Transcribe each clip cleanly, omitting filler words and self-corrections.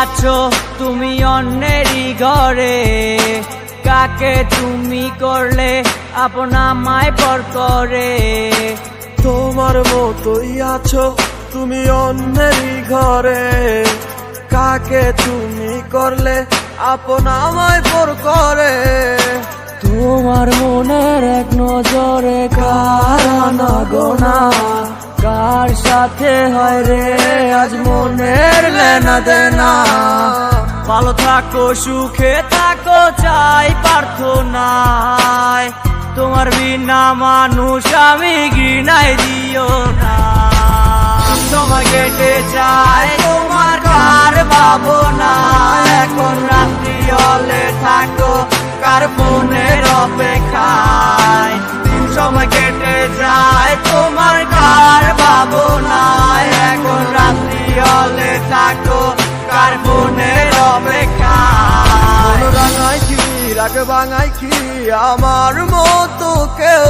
আছো তুমি অন্যেরই ঘরে, কাকে তুমি করলে আপন আমায় পর করে। তোমার মতোই আছো তুমি অন্যেরই ঘরে, কাকে তুমি করলে আপন আমায় পর করে। তোমার মনের এক নজরে কার আনাগোনা, কার সাথে হয় রে আজ মনের লেনা দেনা। ভালো থাকো সুখে থাকো চাই প্রার্থনায়, তোমার বিনা মানুষ আমি ঘৃণায় দিও না। সময় কেটে যায় তোমার কার ভাবনা, এখন রাত্রি হলে থাকো কার ফোনের অপেক্ষায়। সময় কেটে যায় তোমার কার ভাবনা, এখন রাত্রি হলে থাকো কার ফোনের অপেক্ষায়। রাঙায় কি রাগ ভাঙায় কি আমার মতো কেউ,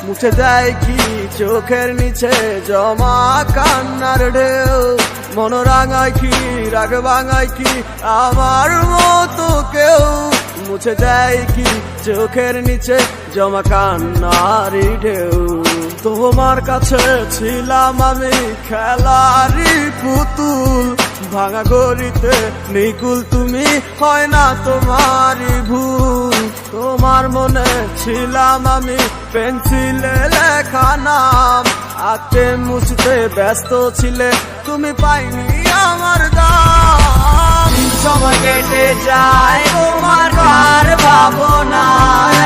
মুছে দেয় কি চোখের নিচে জমা কান্নার ঢেউ। মন রাঙায় কি রাগ ভাঙায় কি আমার মতো কেউ, মুছে দেয় কি চোখের নিচে জমা কান্নারি ঢেউ। তোমার কাছে ছিলাম আমি খেলারি পুতুল, ভাঙা গড়িতে নিকুল তুমি হয় না তোমারই ভুল। তোমার মনে ছিলাম আমি পেন্সিলে লেখা নাম, আঁকতে মুছতে ব্যস্ত ছিলে তুমি পাইনি আমার দাম। সময় কেটে যায় তোমার কার ভাবনা,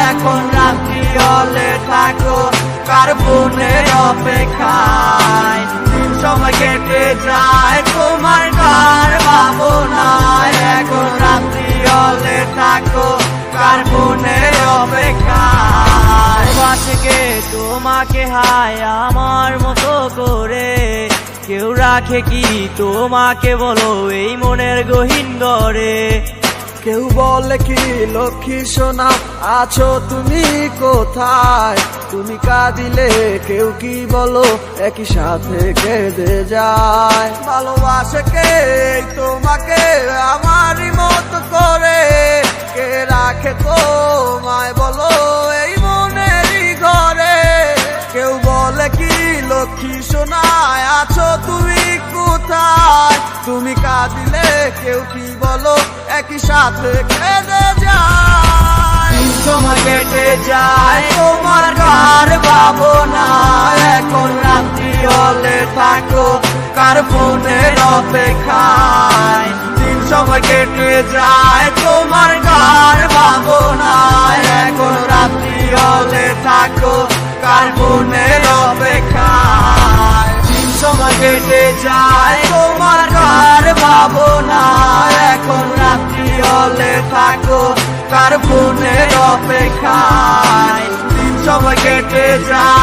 এখন রাত্রি হলে থাকো কার ফোনের অপেক্ষায়। সময় কেটে যায় তোমার কার ভাবনা, এখন রাত্রি হলে থাকো কার ফোনের অপেক্ষায়। বাসকে তোমাকে হায় আমার মতো করে, কেউ রাখে কি তোমাকে বলো এই মনের গহীন ঘরে। কেউ বলে কি লক্ষ্মী সোনা আছো তুমি কোথায়, তুমি কাঁদিলে কেউ কি বলো একই সাথে কেঁদে যায়। ভালোবাসে কে তোমাকে আমারই মতো করে, কে রাখে তোমায় বলো এই মনেরই ঘরে। কেউ বলে কি লক্ষ্মী সোনা আছো তুমি কোথায়, তুমি কাঁদিলে কেউ কি বলো একই সাথে কেঁদে যায়। সময় কেটে যায় তোমার কার ভাবনা, এখন রাত্রি হলে থাকো কার ফোনের অপেক্ষায়। সময় কেটে যায় তোমার কার ভাবনা, এখন রাত্রি হলে থাকো কার ফোনের অপেক্ষায়। সময় কেটে যায় তোমার কার ভাবনা, এখন রাত্রি হলে থাকো কার ফোনের অপেক্ষায়। সময় কেটে যায়।